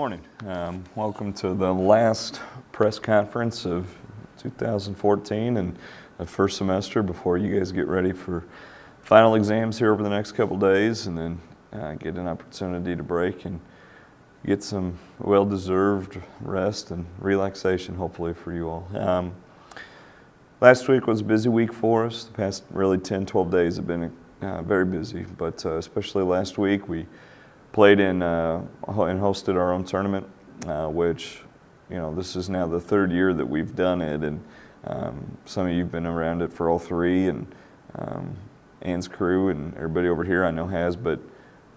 morning. Welcome to the last press conference of 2014 and the first semester before you guys get ready for final exams here over the next couple days, and then get an opportunity to break and get some well-deserved rest and relaxation, hopefully, for you all. Last week was a busy week for us. The past really 10, 12 days have been very busy, but especially last week we played in and hosted our own tournament, which, you know, this is now the third year that we've done it, and some of you have been around it for all three, and Ann's crew and everybody over here I know has, but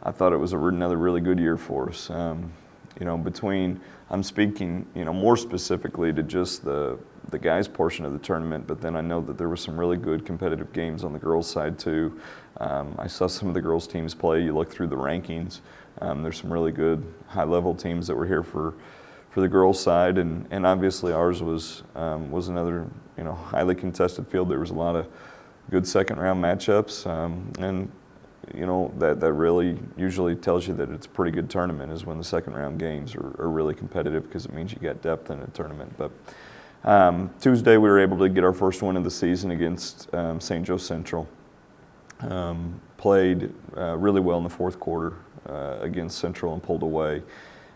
I thought it was another really good year for us. You know, I'm speaking, you know, more specifically to just the guys portion of the tournament, but then I know that there were some really good competitive games on the girls' side too. I saw some of the girls' teams play. You look through the rankings, there's some really good high-level teams that were here for the girls' side, and obviously ours was another, you know, highly contested field. There was a lot of good second-round matchups, and you know, that really usually tells you that it's a pretty good tournament is when the second-round games are really competitive, because it means you got depth in a tournament. But Tuesday we were able to get our first win of the season against St. Joe Central. Played really well in the fourth quarter against Central and pulled away,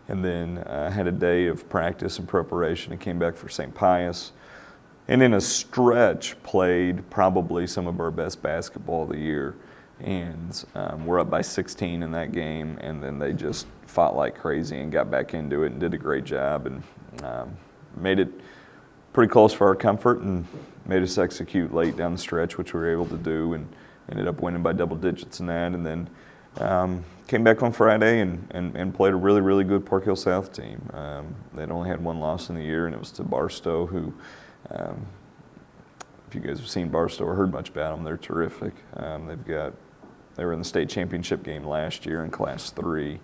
and then had a day of practice and preparation and came back for St. Pius, and in a stretch played probably some of our best basketball of the year, and we're up by 16 in that game, and then they just fought like crazy and got back into it and did a great job, and made it pretty close for our comfort and made us execute late down the stretch, which we were able to do, and ended up winning by double digits in that, and then came back on Friday and played a really, really good Park Hill South team. They'd only had one loss in the year, and it was to Barstow, who, if you guys have seen Barstow or heard much about them, they're terrific. They were in the state championship game last year in Class 3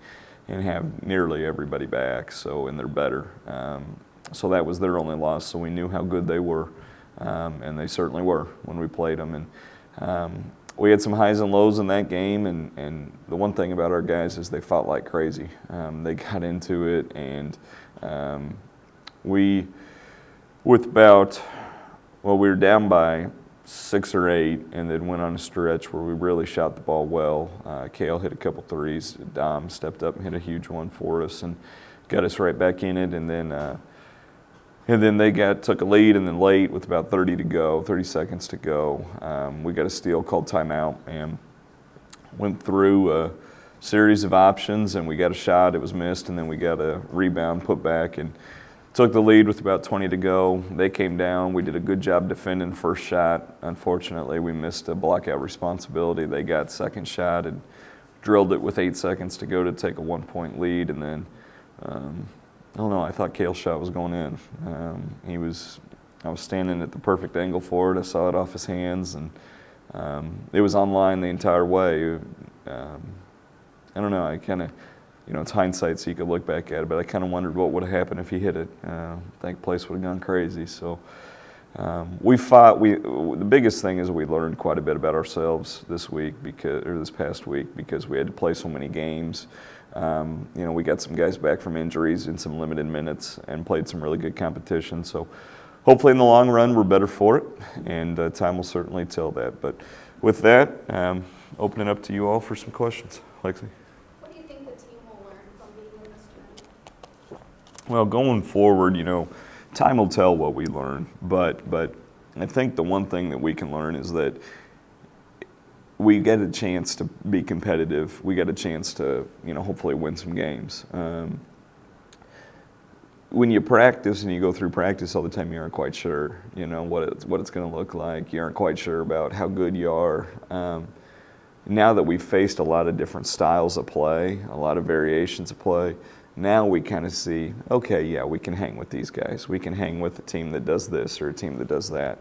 and have nearly everybody back, and they're better. So that was their only loss, so we knew how good they were, and they certainly were when we played them. And we had some highs and lows in that game, and the one thing about our guys is they fought like crazy. They got into it, and we were down by 6 or 8, and then went on a stretch where we really shot the ball well. Kale hit a couple threes. Dom stepped up and hit a huge one for us and got us right back in it, and then they took a lead, and then late with about 30 seconds to go, we got a steal called timeout and went through a series of options, and we got a shot. It was missed, and then we got a rebound, put back, and took the lead with about 20 to go. They came down. We did a good job defending first shot. Unfortunately, we missed a blockout responsibility. They got second shot and drilled it with 8 seconds to go to take a 1-point lead, and then I don't know, I thought Kale's shot was going in. I was standing at the perfect angle for it. I saw it off his hands, and it was on line the entire way. I don't know, I kind of, you know, it's hindsight, so you could look back at it, but I kind of wondered what would have happened if he hit it. I think the place would have gone crazy. So we fought. The biggest thing is we learned quite a bit about ourselves this past week, because we had to play so many games. You know, we got some guys back from injuries in some limited minutes and played some really good competition. So hopefully in the long run we're better for it, and time will certainly tell that. But with that, open it up to you all for some questions. Lexi? What do you think the team will learn from being in this tournament? Well, going forward, you know, time will tell what we learn. But I think the one thing that we can learn is that we get a chance to be competitive. We get a chance to, you know, hopefully win some games. When you practice and you go through practice all the time, you aren't quite sure, you know, what it's going to look like. You aren't quite sure about how good you are. Now that we've faced a lot of different styles of play, a lot of variations of play, now we kind of see, okay, yeah, we can hang with these guys. We can hang with a team that does this or a team that does that.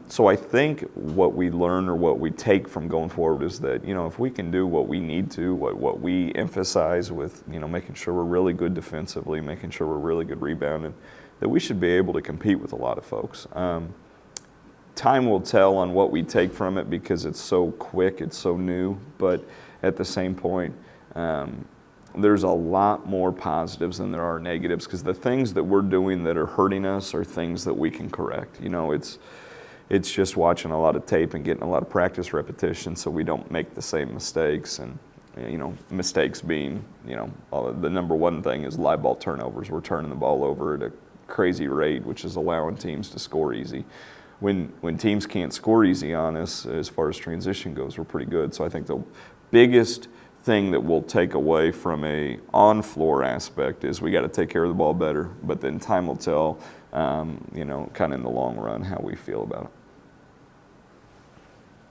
So I think what we learn or what we take from going forward is that, you know, if we can do what we need to, what we emphasize with, you know, making sure we're really good defensively, making sure we're really good rebounding, that we should be able to compete with a lot of folks. Time will tell on what we take from it, because it's so quick, it's so new, but at the same point, there's a lot more positives than there are negatives, because the things that we're doing that are hurting us are things that we can correct. You know, it's just watching a lot of tape and getting a lot of practice repetition so we don't make the same mistakes. And, you know, mistakes being, you know, the number one thing is live ball turnovers. We're turning the ball over at a crazy rate, which is allowing teams to score easy. When teams can't score easy on us, as far as transition goes, we're pretty good. So I think the biggest thing that we'll take away from a on-floor aspect is we got to take care of the ball better, but then time will tell, you know, kind of in the long run how we feel about it.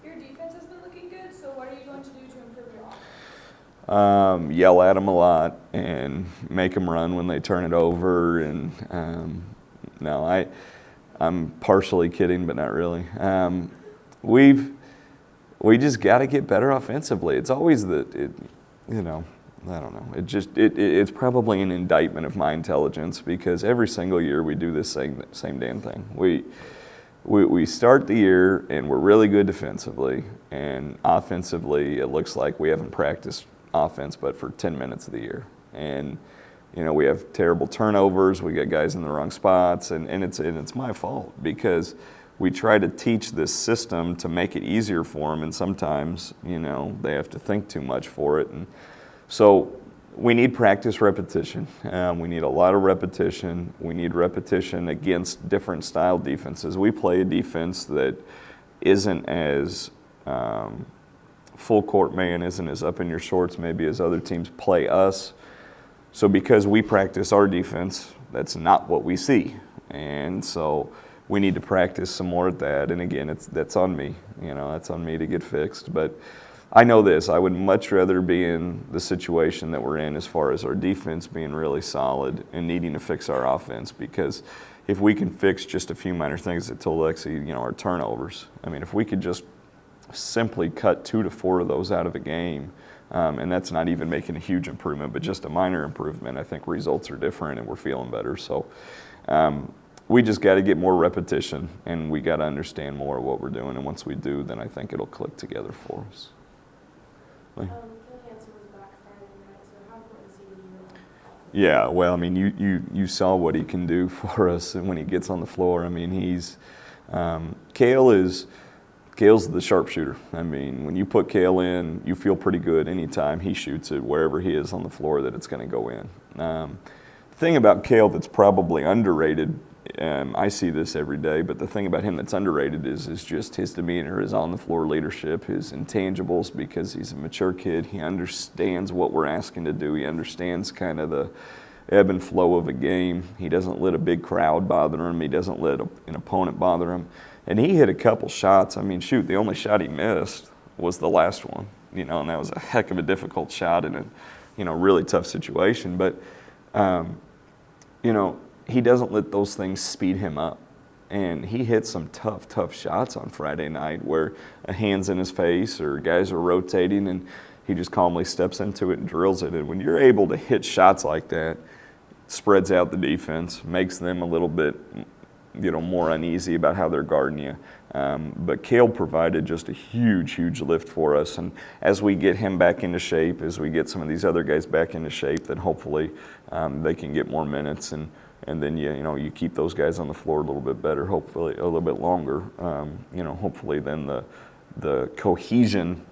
Your defense has been looking good, so what are you going to do to improve your offense? Yell at them a lot and make them run when they turn it over. And no, I'm partially kidding, but not really. We just got to get better offensively. It's always you know, I don't know. It's probably an indictment of my intelligence, because every single year we do this same damn thing. We start the year and we're really good defensively, and offensively it looks like we haven't practiced offense but for 10 minutes of the year. And you know, we have terrible turnovers, we get guys in the wrong spots, and it's my fault, because we try to teach this system to make it easier for them, and sometimes, you know, they have to think too much for it. And so we need practice repetition. We need a lot of repetition. We need repetition against different style defenses. We play a defense that isn't as full court man, isn't as up in your shorts maybe as other teams play us. So because we practice our defense, that's not what we see. And so we need to practice some more at that. And again, that's on me. You know, that's on me to get fixed. But I know this, I would much rather be in the situation that we're in as far as our defense being really solid and needing to fix our offense, because if we can fix just a few minor things that told Lexi, you know, our turnovers. I mean, if we could just simply cut 2 to 4 of those out of a game, and that's not even making a huge improvement, but just a minor improvement, I think results are different and we're feeling better. So we just got to get more repetition, and we got to understand more of what we're doing. And once we do, then I think it'll click together for us. Kelly Hansen was back Friday night, so how important is he to you? Yeah, well, I mean, you saw what he can do for us when he gets on the floor. I mean, Kale's the sharpshooter. I mean, when you put Kale in, you feel pretty good anytime he shoots it, wherever he is on the floor, that it's going to go in. The thing about Kale that's probably underrated, I see this every day, but the thing about him that's underrated is just his demeanor, his on-the-floor leadership, his intangibles, because he's a mature kid. He understands what we're asking to do. He understands kind of the ebb and flow of a game. He doesn't let a big crowd bother him. He doesn't let an opponent bother him. And he hit a couple shots. I mean, shoot, the only shot he missed was the last one, you know, and that was a heck of a difficult shot in a, you know, really tough situation. But, you know, he doesn't let those things speed him up. And he hit some tough shots on Friday night where a hand's in his face or guys are rotating and he just calmly steps into it and drills it. And when you're able to hit shots like that, spreads out the defense, makes them a little bit, you know, more uneasy about how they're guarding you. But Kale provided just a huge lift for us. And as we get him back into shape, as we get some of these other guys back into shape, then hopefully they can get more minutes. And then you know, you keep those guys on the floor a little bit better, hopefully a little bit longer. You know, hopefully then the cohesion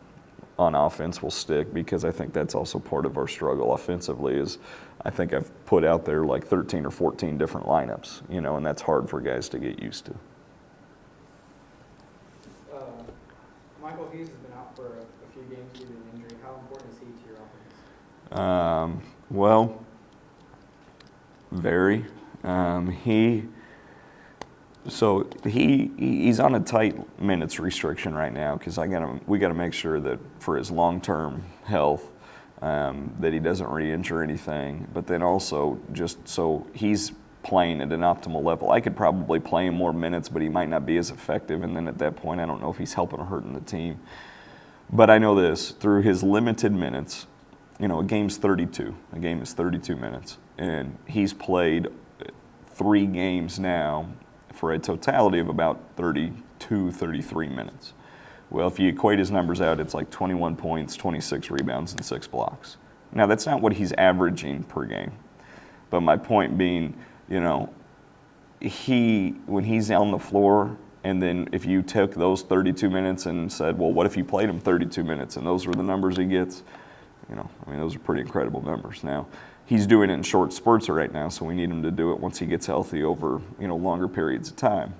on offense will stick, because I think that's also part of our struggle offensively. Is I think I've put out there like 13 or 14 different lineups, you know, and that's hard for guys to get used to. Michael Hughes has been out for a few games due to an injury. How important is he to your offense? Well, very. He's on a tight minutes restriction right now, because we got to make sure that for his long-term health, that he doesn't re-injure anything. But then also just so he's playing at an optimal level. I could probably play him more minutes, but he might not be as effective. And then at that point, I don't know if he's helping or hurting the team. But I know this, through his limited minutes, you know, a game's 32. A game is 32 minutes. And he's played 3 games now for a totality of about 32, 33 minutes. Well, if you equate his numbers out, it's like 21 points, 26 rebounds, and 6 blocks. Now, that's not what he's averaging per game. But my point being, you know, when he's on the floor, and then if you took those 32 minutes and said, well, what if you played him 32 minutes and those were the numbers he gets? You know, I mean, those are pretty incredible numbers. Now, he's doing it in short spurts right now, so we need him to do it once he gets healthy over, you know, longer periods of time.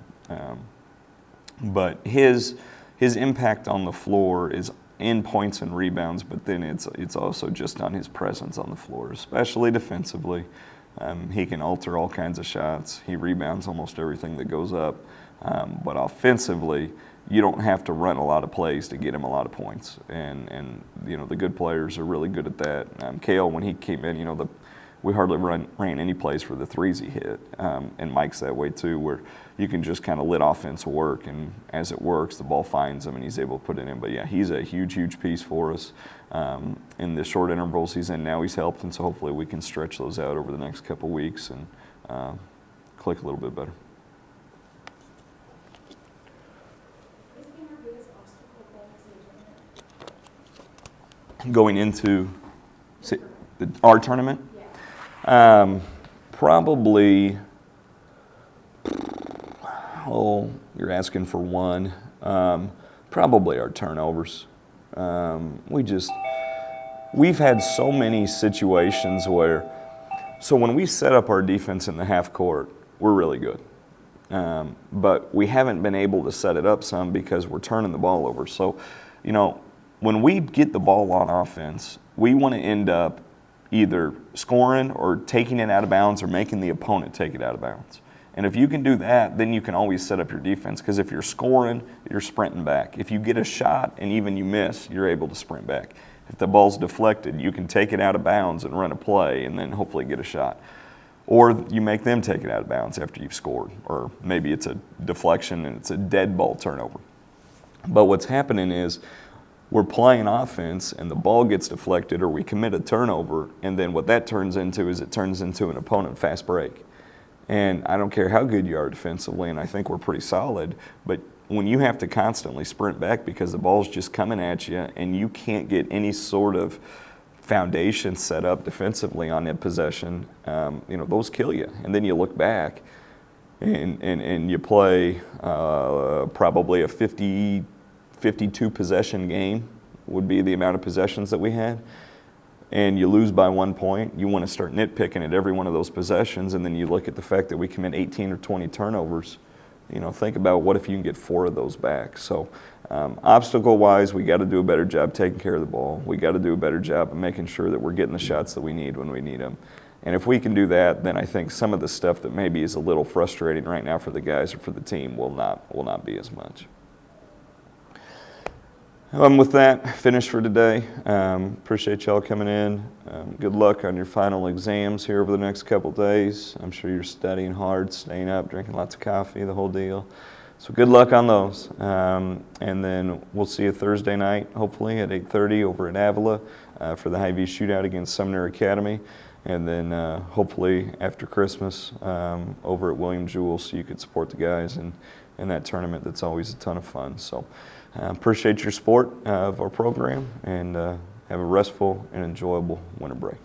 But his impact on the floor is in points and rebounds, but then it's also just on his presence on the floor, especially defensively. He can alter all kinds of shots. He rebounds almost everything that goes up. But offensively, you don't have to run a lot of plays to get him a lot of points. And you know, the good players are really good at that. Kale, when he came in, you know, we hardly ran any plays for the threes he hit. And Mike's that way too, where you can just kind of let offense work, and as it works, the ball finds him and he's able to put it in. But yeah, he's a huge, huge piece for us. In the short intervals he's in now, he's helped, and so hopefully we can stretch those out over the next couple weeks and click a little bit better. What's been your biggest obstacle going to the tournament? Going into our tournament? Yeah. Probably, oh, you're asking for one. Probably our turnovers. We've had so many situations where, so when we set up our defense in the half court, we're really good. But we haven't been able to set it up some because we're turning the ball over. So, you know, when we get the ball on offense, we want to end up either scoring or taking it out of bounds or making the opponent take it out of bounds. And if you can do that, then you can always set up your defense, because if you're scoring, you're sprinting back. If you get a shot and even you miss, you're able to sprint back. If the ball's deflected, you can take it out of bounds and run a play and then hopefully get a shot. Or you make them take it out of bounds after you've scored. Or maybe it's a deflection and it's a dead ball turnover. But what's happening is we're playing offense and the ball gets deflected, or we commit a turnover, and then what that turns into is it turns into an opponent fast break. And I don't care how good you are defensively, and I think we're pretty solid, but when you have to constantly sprint back because the ball's just coming at you and you can't get any sort of foundation set up defensively on that possession, you know, those kill you. And then you look back and you play probably a 52 possession game would be the amount of possessions that we had, and you lose by 1 point. You want to start nitpicking at every one of those possessions, and then you look at the fact that we commit 18 or 20 turnovers. You know, think about what if you can get 4 of those back. So obstacle-wise, we got to do a better job taking care of the ball. We got to do a better job of making sure that we're getting the shots that we need when we need them. And if we can do that, then I think some of the stuff that maybe is a little frustrating right now for the guys or for the team will not be as much. With that, finished for today. Appreciate y'all coming in. Good luck on your final exams here over the next couple days. I'm sure you're studying hard, staying up, drinking lots of coffee, the whole deal. So good luck on those. And then we'll see you Thursday night, hopefully at 8:30 over at Avila for the Hy-Vee shootout against Sumner Academy. And then hopefully after Christmas over at William Jewell, so you could support the guys in that tournament. That's always a ton of fun. So appreciate your support of our program, and have a restful and enjoyable winter break.